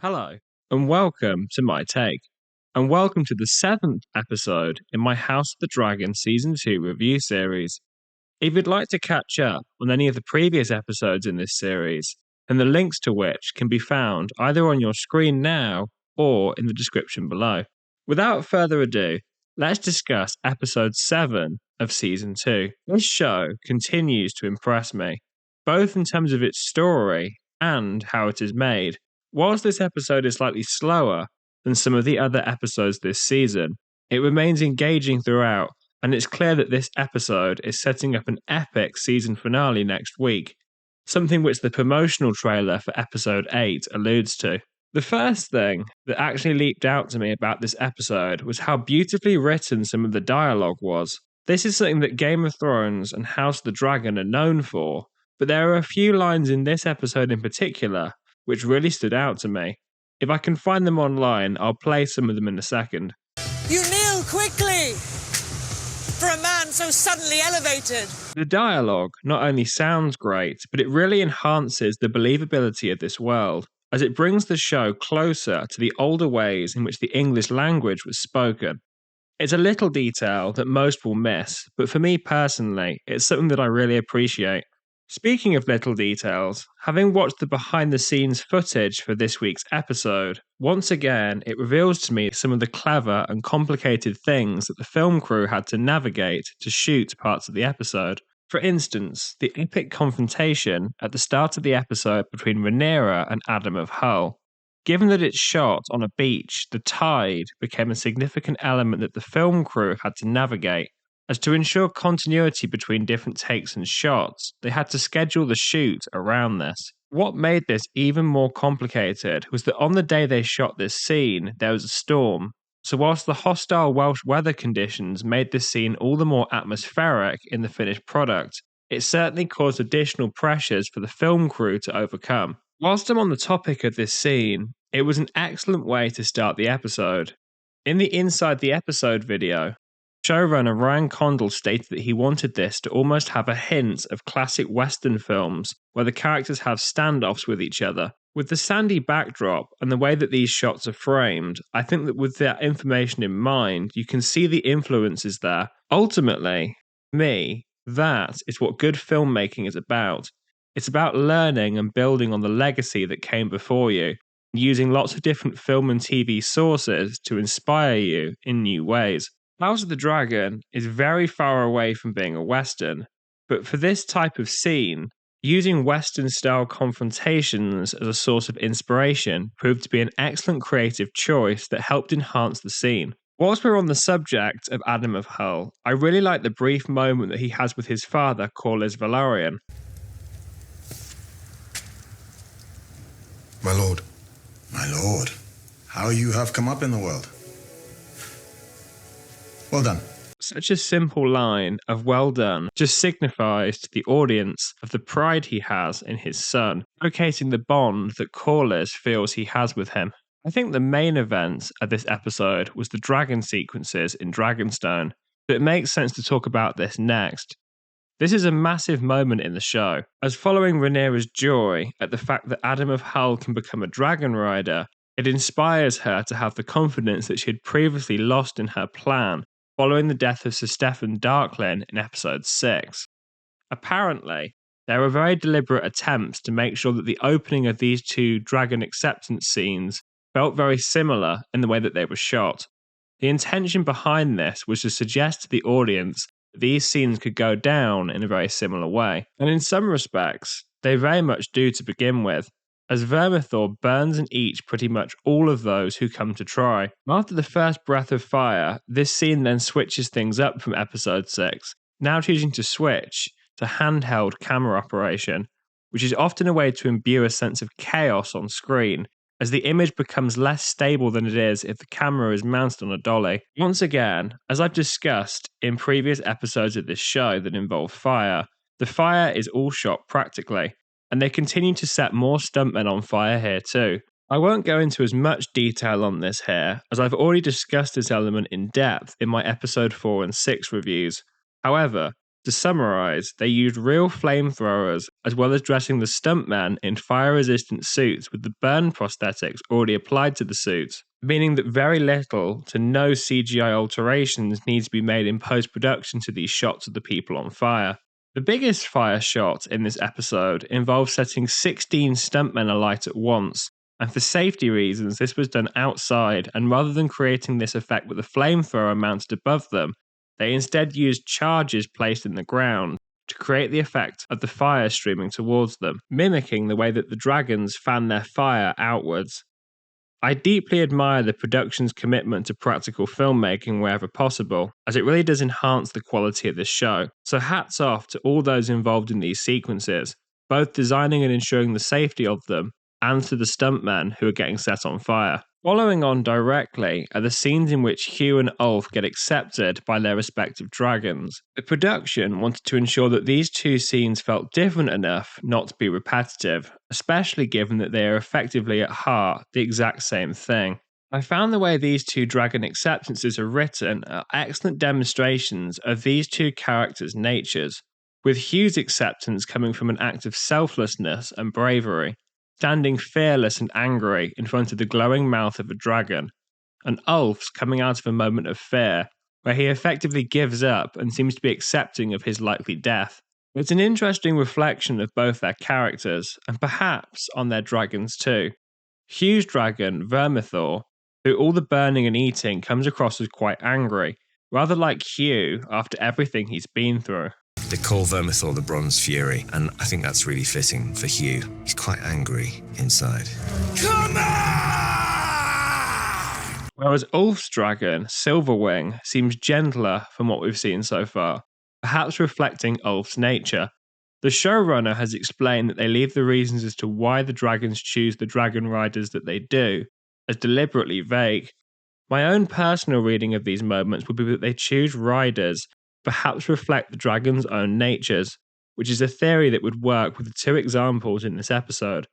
Hello, and welcome to my take. And welcome to the 7th episode in my House of the Dragon Season 2 review series. If you'd like to catch up on any of the previous episodes in this series, then the links to which can be found either on your screen now or in the description below. Without further ado, let's discuss episode 7 of Season 2. This show continues to impress me, both in terms of its story and how it is made. Whilst this episode is slightly slower than some of the other episodes this season, it remains engaging throughout, and it's clear that this episode is setting up an epic season finale next week, something which the promotional trailer for episode 8 alludes to. The first thing that actually leaped out to me about this episode was how beautifully written some of the dialogue was. This is something that Game of Thrones and House of the Dragon are known for, but there are a few lines in this episode in particular which really stood out to me. If I can find them online, I'll play some of them in a second. You kneel quickly! For a man so suddenly elevated! The dialogue not only sounds great, but it really enhances the believability of this world, as it brings the show closer to the older ways in which the English language was spoken. It's a little detail that most will miss, but for me personally, it's something that I really appreciate. Speaking of little details, having watched the behind-the-scenes footage for this week's episode, once again it reveals to me some of the clever and complicated things that the film crew had to navigate to shoot parts of the episode. For instance, the epic confrontation at the start of the episode between Rhaenyra and Addam of Hull. Given that it's shot on a beach, the tide became a significant element that the film crew had to navigate. As to ensure continuity between different takes and shots, they had to schedule the shoot around this. What made this even more complicated was that on the day they shot this scene, there was a storm. So whilst the hostile Welsh weather conditions made this scene all the more atmospheric in the finished product, it certainly caused additional pressures for the film crew to overcome. Whilst I'm on the topic of this scene, it was an excellent way to start the episode. In the Inside the Episode video, showrunner Ryan Condal stated that he wanted this to almost have a hint of classic Western films where the characters have standoffs with each other. With the sandy backdrop and the way that these shots are framed, I think that with that information in mind, you can see the influences there. Ultimately, that is what good filmmaking is about. It's about learning and building on the legacy that came before you, using lots of different film and TV sources to inspire you in new ways. House of the Dragon is very far away from being a Western, but for this type of scene, using Western-style confrontations as a source of inspiration proved to be an excellent creative choice that helped enhance the scene. Whilst we're on the subject of Addam of Hull, I really like the brief moment that he has with his father, Corlys Velaryon. My lord. My lord, how you have come up in the world. Well done. Such a simple line of well done just signifies to the audience of the pride he has in his son, showcasing the bond that Corlys feels he has with him. I think the main event of this episode was the dragon sequences in Dragonstone, but it makes sense to talk about this next. This is a massive moment in the show, as following Rhaenyra's joy at the fact that Addam of Hull can become a dragon rider, it inspires her to have the confidence that she had previously lost in her plan following the death of Sir Steffan Darklyn in episode 6. Apparently, there were very deliberate attempts to make sure that the opening of these two dragon acceptance scenes felt very similar in the way that they were shot. The intention behind this was to suggest to the audience that these scenes could go down in a very similar way, and in some respects, they very much do to begin with, as Vermithor burns and eats pretty much all of those who come to try. After the first breath of fire, this scene then switches things up from episode 6, now choosing to switch to handheld camera operation, which is often a way to imbue a sense of chaos on screen, as the image becomes less stable than it is if the camera is mounted on a dolly. Once again, as I've discussed in previous episodes of this show that involve fire, the fire is all shot practically, and they continue to set more stuntmen on fire here too. I won't go into as much detail on this here, as I've already discussed this element in depth in my episode 4 and 6 reviews. However, to summarise, they used real flamethrowers as well as dressing the stuntmen in fire-resistant suits with the burn prosthetics already applied to the suits, meaning that very little to no CGI alterations need to be made in post-production to these shots of the people on fire. The biggest fire shot in this episode involves setting 16 stuntmen alight at once, and for safety reasons this was done outside, and rather than creating this effect with a flamethrower mounted above them, they instead used charges placed in the ground to create the effect of the fire streaming towards them, mimicking the way that the dragons fan their fire outwards. I deeply admire the production's commitment to practical filmmaking wherever possible, as it really does enhance the quality of this show. So hats off to all those involved in these sequences, both designing and ensuring the safety of them, and to the stuntmen who are getting set on fire. Following on directly are the scenes in which Hugh and Ulf get accepted by their respective dragons. The production wanted to ensure that these two scenes felt different enough not to be repetitive, especially given that they are effectively at heart the exact same thing. I found the way these two dragon acceptances are written are excellent demonstrations of these two characters' natures, with Hugh's acceptance coming from an act of selflessness and bravery, standing fearless and angry in front of the glowing mouth of a dragon, and Ulf's coming out of a moment of fear, where he effectively gives up and seems to be accepting of his likely death. It's an interesting reflection of both their characters, and perhaps on their dragons too. Hugh's dragon, Vermithor, through all the burning and eating, comes across as quite angry, rather like Hugh after everything he's been through. They call Vermithor the Bronze Fury, and I think that's really fitting for Hugh. He's quite angry inside. Come on! Whereas Ulf's dragon, Silverwing, seems gentler from what we've seen so far, perhaps reflecting Ulf's nature. The showrunner has explained that they leave the reasons as to why the dragons choose the dragon riders that they do as deliberately vague. My own personal reading of these moments would be that they choose riders perhaps reflect the dragon's own natures, which is a theory that would work with the two examples in this episode.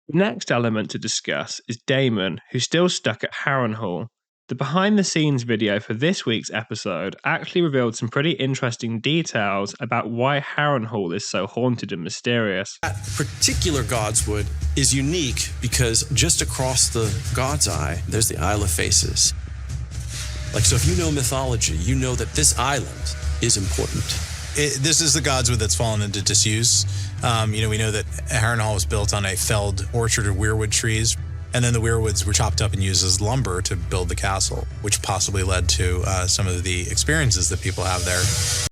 The next element to discuss is Daemon, who's still stuck at Harrenhal. The behind-the-scenes video for this week's episode actually revealed some pretty interesting details about why Harrenhal is so haunted and mysterious. That particular Godswood is unique because just across the God's Eye, there's the Isle of Faces. So if you know mythology, you know that this island is important. This is the Godswood that's fallen into disuse. We know that Harrenhal was built on a felled orchard of weirwood trees, and then the weirwoods were chopped up and used as lumber to build the castle, which possibly led to some of the experiences that people have there.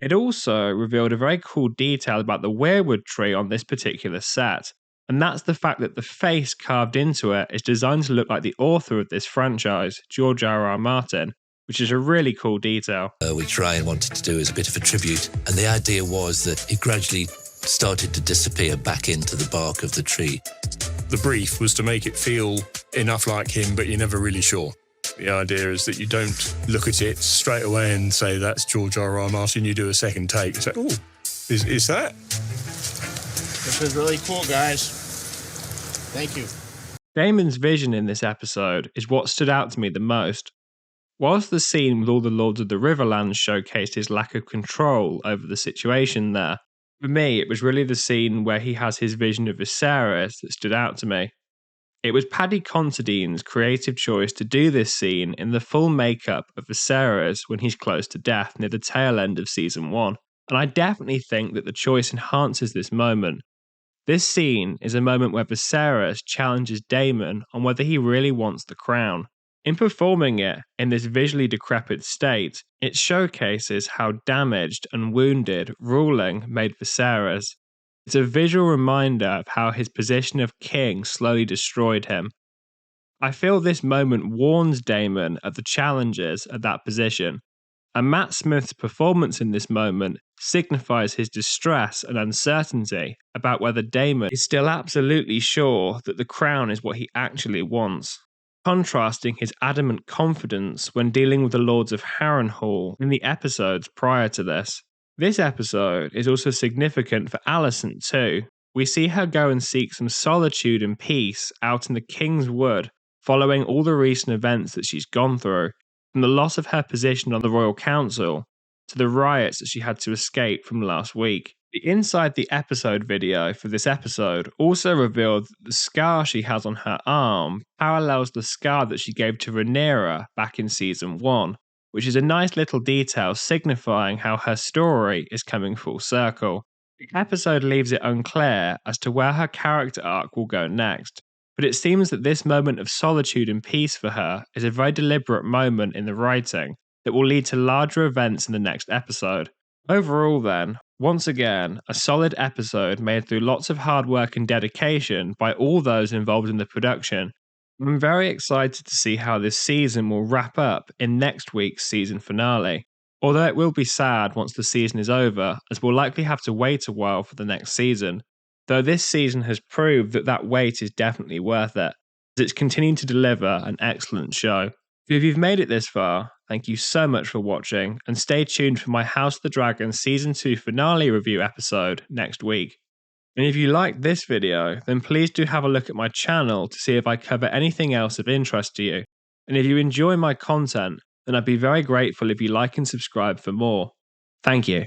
It also revealed a very cool detail about the weirwood tree on this particular set, and that's the fact that the face carved into it is designed to look like the author of this franchise, George R.R. Martin, which is a really cool detail. We tried and wanted to do as a bit of a tribute, and the idea was that it gradually started to disappear back into the bark of the tree. The brief was to make it feel enough like him, but you're never really sure. The idea is that you don't look at it straight away and say, that's George R.R. Martin. You do a second take. It's like, oh, is that? This is really cool, guys. Thank you. Daemon's vision in this episode is what stood out to me the most. Whilst the scene with all the Lords of the Riverlands showcased his lack of control over the situation there, for me it was really the scene where he has his vision of Viserys that stood out to me. It was Paddy Considine's creative choice to do this scene in the full makeup of Viserys when he's close to death near the tail end of Season 1, and I definitely think that the choice enhances this moment. This scene is a moment where Viserys challenges Daemon on whether he really wants the crown. In performing it in this visually decrepit state, it showcases how damaged and wounded ruling made Viserys. It's a visual reminder of how his position of king slowly destroyed him. I feel this moment warns Daemon of the challenges of that position, and Matt Smith's performance in this moment signifies his distress and uncertainty about whether Daemon is still absolutely sure that the crown is what he actually wants, contrasting his adamant confidence when dealing with the Lords of Harrenhal in the episodes prior to this. This episode is also significant for Alicent too. We see her go and seek some solitude and peace out in the King's Wood, following all the recent events that she's gone through, from the loss of her position on the Royal Council to the riots that she had to escape from last week. The Inside the Episode video for this episode also revealed that the scar she has on her arm parallels the scar that she gave to Rhaenyra back in Season 1, which is a nice little detail signifying how her story is coming full circle. The episode leaves it unclear as to where her character arc will go next, but it seems that this moment of solitude and peace for her is a very deliberate moment in the writing that will lead to larger events in the next episode. Overall then, once again, a solid episode made through lots of hard work and dedication by all those involved in the production. I'm very excited to see how this season will wrap up in next week's season finale. Although it will be sad once the season is over, as we'll likely have to wait a while for the next season, though this season has proved that that wait is definitely worth it, as it's continuing to deliver an excellent show. If you've made it this far, thank you so much for watching, and stay tuned for my House of the Dragon Season 2 finale review episode next week. And if you liked this video, then please do have a look at my channel to see if I cover anything else of interest to you. And if you enjoy my content, then I'd be very grateful if you like and subscribe for more. Thank you.